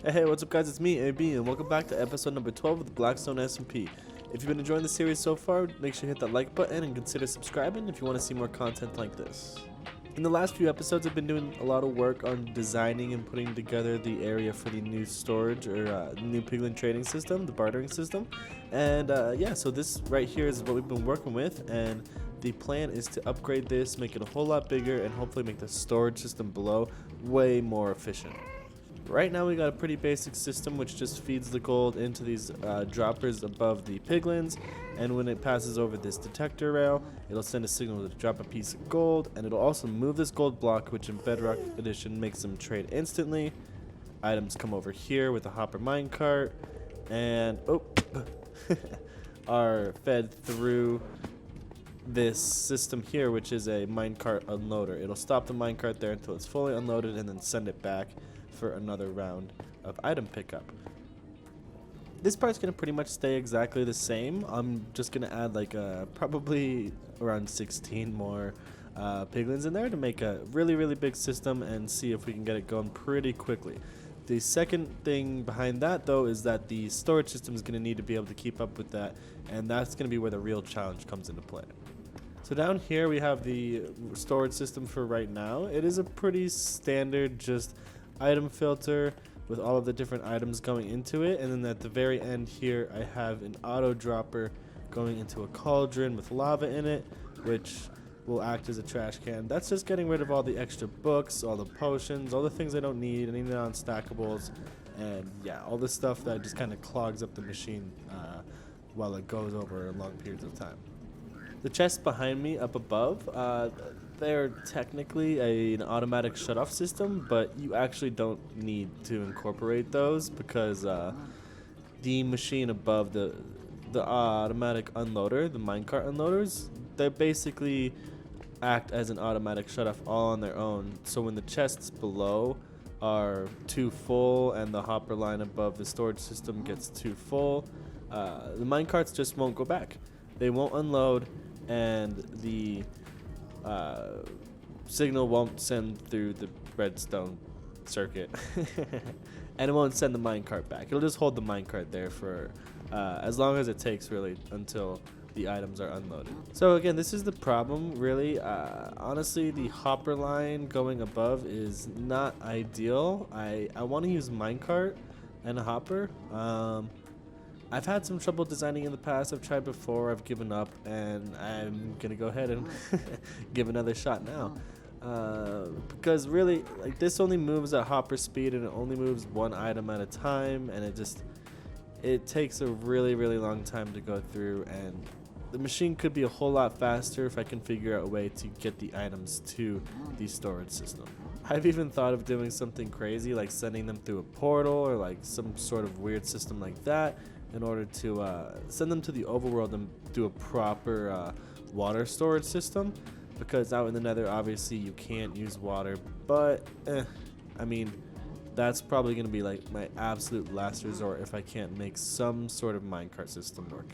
Hey, what's up guys, it's me, AB, and welcome back to episode number 12 of the Blackstone SMP. If you've been enjoying the series so far, make sure you hit that like button and consider subscribing if you want to see more content like this. In the last few episodes, I've been doing a lot of work on designing and putting together the area for the new storage or new Piglin trading system, the bartering system. And yeah, so this right here is what we've been working with, and the plan is to upgrade this, make it a whole lot bigger, and hopefully make the storage system below way more efficient. Right now we got a pretty basic system which just feeds the gold into these droppers above the piglins, and when it passes over this detector rail, it'll send a signal to drop a piece of gold, and it'll also move this gold block, which in Bedrock Edition makes them trade instantly. Items come over here with a hopper minecart, and are fed through this system here, which is a minecart unloader. It'll stop the minecart there until it's fully unloaded and then send it back for another round of item pickup. This part's gonna pretty much stay exactly the same. I'm just gonna add like probably around 16 more piglins in there to make a really big system and see if we can get it going pretty quickly. The second thing behind that though is that the storage system is gonna need to be able to keep up with that, and that's gonna be where the real challenge comes into play. So down here we have the storage system for right now. It is a pretty standard just item filter with all of the different items going into it, and then at the very end here I have an auto dropper going into a cauldron with lava in it, which will act as a trash can. That's just getting rid of all the extra books, all the potions, all the things I don't need, any non-stackables, and yeah, all the stuff that just kind of clogs up the machine while it goes over long periods of time. The chests behind me up above, they're technically an automatic shutoff system, but you actually don't need to incorporate those because the machine above the automatic unloader, the minecart unloaders, they basically act as an automatic shutoff all on their own. So when the chests below are too full and the hopper line above the storage system gets too full, the minecarts just won't go back. They won't unload, and the signal won't send through the redstone circuit and it won't send the minecart back. It'll just hold the minecart there for as long as it takes, really, until the items are unloaded. So again, this is the problem, really. Honestly, the hopper line going above is not ideal. I want to use minecart and a hopper. I've had some trouble designing in the past. I've tried before, I've given up, and I'm gonna go ahead and give another shot now. Because really, like, this only moves at hopper speed, and it only moves one item at a time, and it takes a really long time to go through, and the machine could be a whole lot faster if I can figure out a way to get the items to the storage system. I've even thought of doing something crazy, like sending them through a portal or like some sort of weird system like that, in order to send them to the overworld and do a proper water storage system, because out in the nether obviously you can't use water, but I mean, that's probably going to be like my absolute last resort if I can't make some sort of minecart system work.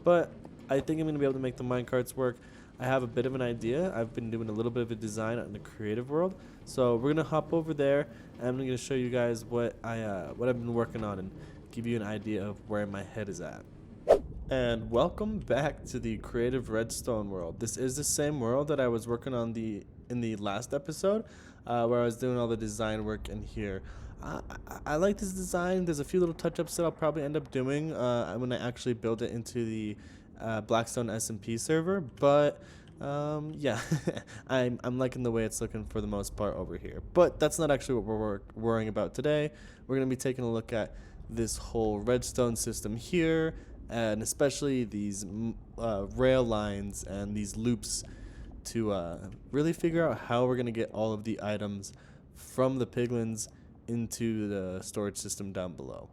But I think I'm going to be able to make the minecarts work. I have a bit of an idea. I've been doing a little bit of a design in the creative world, so we're going to hop over there and I'm going to show you guys what I've been working on and give you an idea of where my head is at. And welcome back to the creative redstone world. This is the same world that I was working on in the last episode, where I was doing all the design work in here. I like this design. There's a few little touch-ups that I'll probably end up doing when I actually build it into the Blackstone SMP server, but yeah, I'm liking the way it's looking for the most part over here. But that's not actually what we're worrying about today. We're going to be taking a look at this whole redstone system here, and especially these rail lines and these loops to really figure out how we're going to get all of the items from the piglins into the storage system down below.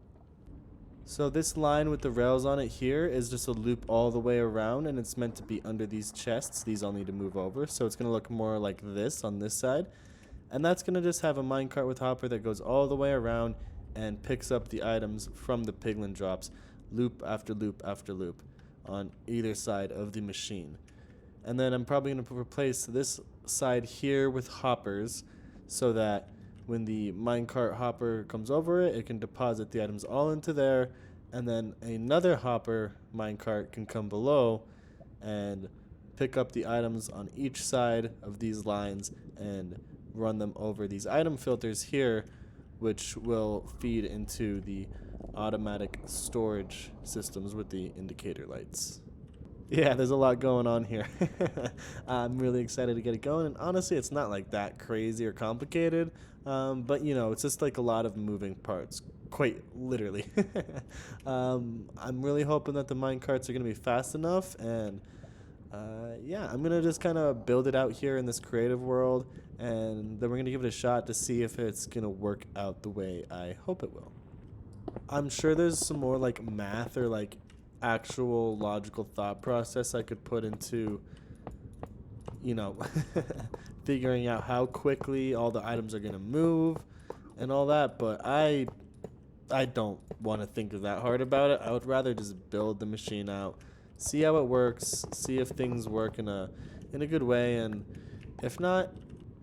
So this line with the rails on it here is just a loop all the way around, and it's meant to be under these chests. These all need to move over, so it's going to look more like this on this side, and that's going to just have a minecart with hopper that goes all the way around and picks up the items from the piglin drops, loop after loop after loop, on either side of the machine. And then I'm probably going to replace this side here with hoppers so that when the minecart hopper comes over it, it can deposit the items all into there, and then another hopper minecart can come below and pick up the items on each side of these lines and run them over these item filters here, which will feed into the automatic storage systems with the indicator lights. Yeah, there's a lot going on here. I'm really excited to get it going, and honestly, it's not like that crazy or complicated, but you know, it's just like a lot of moving parts, quite literally. I'm really hoping that the mine carts are going to be fast enough, and yeah, I'm going to just kind of build it out here in this creative world, and then we're going to give it a shot to see if it's going to work out the way I hope it will. I'm sure there's some more like math or like actual logical thought process I could put into, you know, figuring out how quickly all the items are going to move and all that, but I don't want to think that hard about it. I would rather just build the machine out, see how it works, see if things work in a good way, and if not,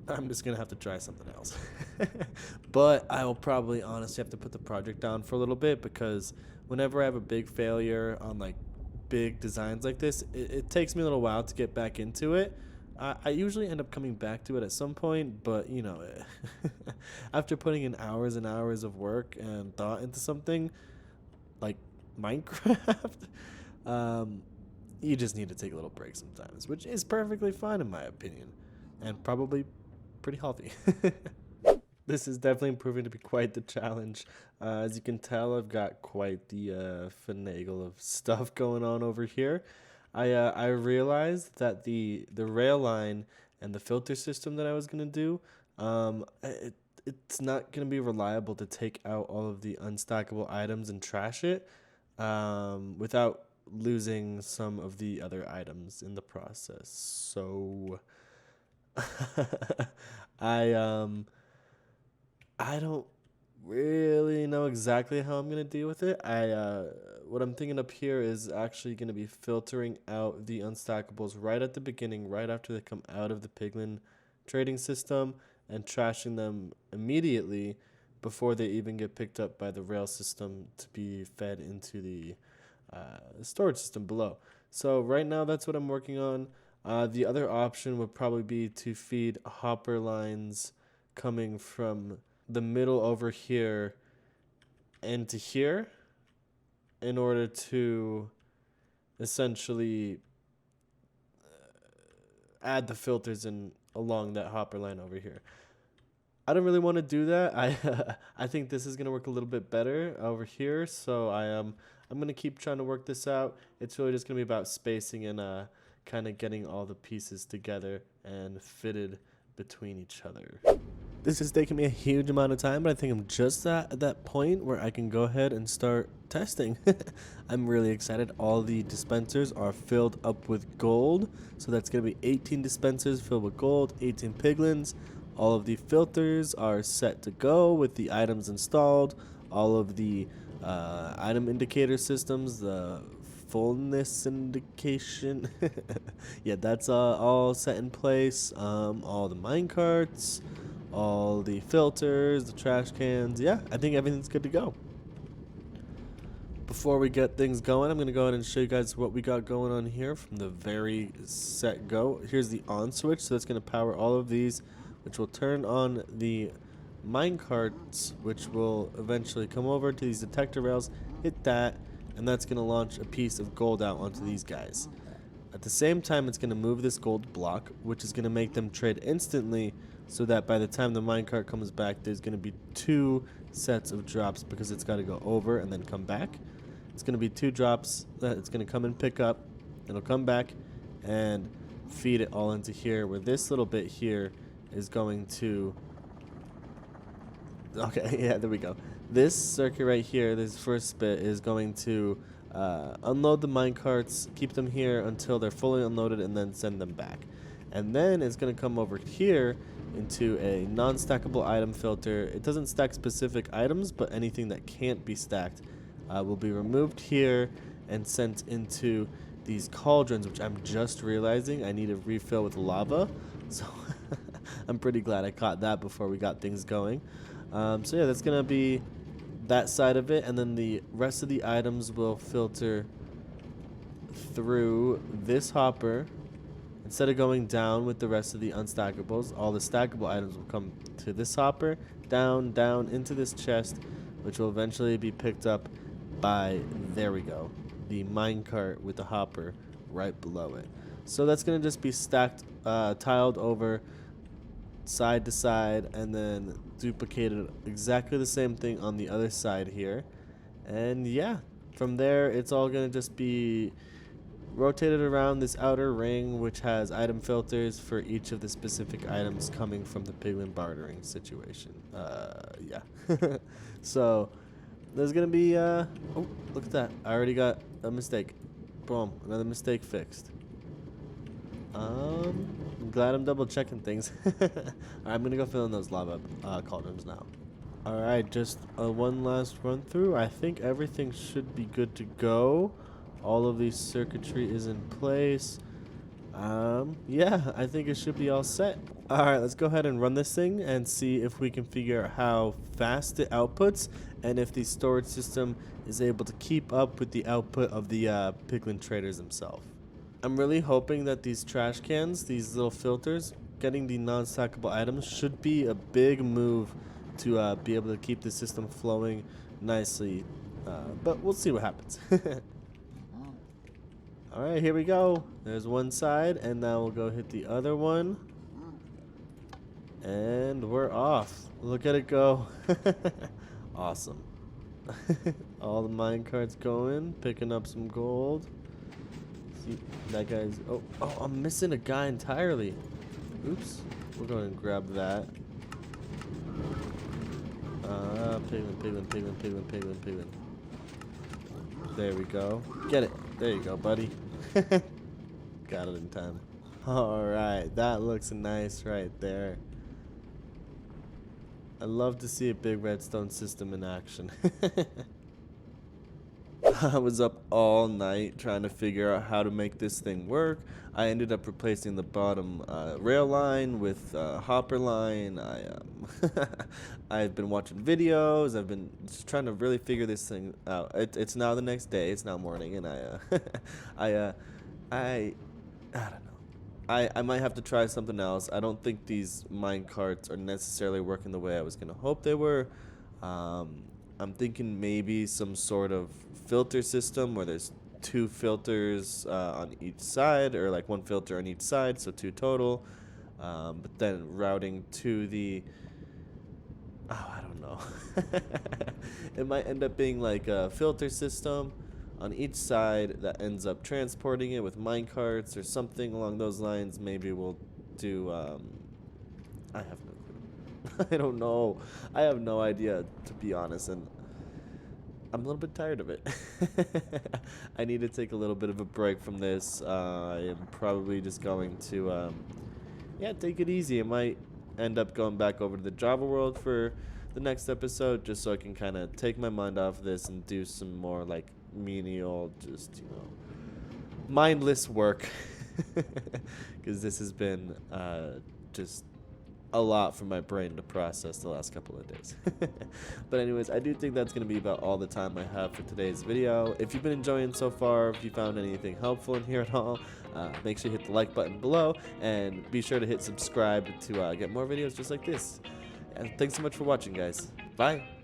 I'm just gonna have to try something else. But I will probably honestly have to put the project down for a little bit, because whenever I have a big failure on like big designs like this, it takes me a little while to get back into it. I usually end up coming back to it at some point, but you know, after putting in hours and hours of work and thought into something like Minecraft, you just need to take a little break sometimes, which is perfectly fine in my opinion, and probably pretty healthy. This is definitely proving to be quite the challenge. As you can tell, I've got quite the finagle of stuff going on over here. I realized that the rail line and the filter system that I was gonna do, it's not gonna be reliable to take out all of the unstackable items and trash it without losing some of the other items in the process. So I don't really know exactly how I'm gonna deal with it. What I'm thinking up here is actually gonna be filtering out the unstackables right at the beginning, right after they come out of the Piglin trading system, and trashing them immediately before they even get picked up by the rail system to be fed into the storage system below. So right now that's what I'm working on. The other option would probably be to feed hopper lines coming from the middle over here into here in order to essentially add the filters in along that hopper line over here. I don't really want to do that. I think this is going to work a little bit better over here, so I'm going to keep trying to work this out. It's really just going to be about spacing and kind of getting all the pieces together and fitted between each other. This is taking me a huge amount of time, but I think I'm just at that point where I can go ahead and start testing. I'm really excited. All the dispensers are filled up with gold, so that's going to be 18 dispensers filled with gold, 18 piglins. All of the filters are set to go with the items installed. All of the item indicator systems, the fullness indication, yeah, that's all set in place. All the mine carts, all the filters, the trash cans. Yeah, I think everything's good to go. Before we get things going, I'm going to go ahead and show you guys what we got going on here from the very set go. Here's the on switch, so that's going to power all of these, which will turn on the mine carts, which will eventually come over to these detector rails, hit that, and that's going to launch a piece of gold out onto these guys. At the same time, it's going to move this gold block, which is going to make them trade instantly, so that by the time the minecart comes back, there's going to be 2 sets of drops, because it's got to go over and then come back. It's going to be 2 drops that it's going to come and pick up. It'll come back and feed it all into here, where this little bit here is going to... Okay, yeah, there we go. This circuit right here, this first bit, is going to unload the minecarts, keep them here until they're fully unloaded, and then send them back. And then it's going to come over here into a non-stackable item filter. It doesn't stack specific items, but anything that can't be stacked will be removed here and sent into these cauldrons, which I'm just realizing I need to refill with lava. So I'm pretty glad I caught that before we got things going. So yeah, that's gonna be that side of it, and then the rest of the items will filter through this hopper. Instead of going down with the rest of the unstackables, all the stackable items will come to this hopper, down, down into this chest, which will eventually be picked up by, there we go, the minecart with the hopper right below it. So that's going to just be stacked, tiled over side to side, and then duplicated exactly the same thing on the other side here. And yeah, from there it's all going to just be rotated around this outer ring, which has item filters for each of the specific items coming from the Piglin Bartering situation. Yeah. So there's gonna be oh, look at that, I already got a mistake. Boom, another mistake fixed. I'm glad I'm double checking things. Alright, I'm gonna go fill in those lava cauldrons now. Alright, just one last run through. I think everything should be good to go. All of the circuitry is in place. Yeah, I think it should be all set. Alright, let's go ahead and run this thing and see if we can figure out how fast it outputs and if the storage system is able to keep up with the output of the Piglin traders themselves. I'm really hoping that these trash cans, these little filters, getting the non-stackable items should be a big move to be able to keep the system flowing nicely. But we'll see what happens. Alright, here we go. There's one side, and now we'll go hit the other one. And we're off. Look at it go. Awesome. All the minecarts going, picking up some gold. See, that guy's... Oh, I'm missing a guy entirely. Oops. We're going to grab that. Piglin. There we go. Get it. There you go, buddy. Got it in time. Alright, that looks nice right there. I love to see a big redstone system in action. I was up all night trying to figure out how to make this thing work. I ended up replacing the bottom rail line with hopper line. I've been watching videos. I've been just trying to really figure this thing out. It's now the next day. It's now morning, and I don't know. I might have to try something else. I don't think these mine carts are necessarily working the way I was gonna hope they were. I'm thinking maybe some sort of filter system where there's 2 filters on each side, or like 1 filter on each side, so 2 total. But then routing to the... Oh, I don't know. It might end up being like a filter system on each side that ends up transporting it with minecarts or something along those lines. Maybe we'll do... I have no clue. I don't know. I have no idea, to be honest, and I'm a little bit tired of it. I need to take a little bit of a break from this. I am probably just going to, yeah, take it easy. I might end up going back over to the Java world for the next episode, just so I can kind of take my mind off this and do some more, like, menial, just, you know, mindless work. Because this has been just a lot for my brain to process the last couple of days. But anyways, I do think that's going to be about all the time I have for today's video. If you've been enjoying so far, if you found anything helpful in here at all, make sure you hit the like button below, and be sure to hit subscribe to get more videos just like this. And thanks so much for watching, guys. Bye.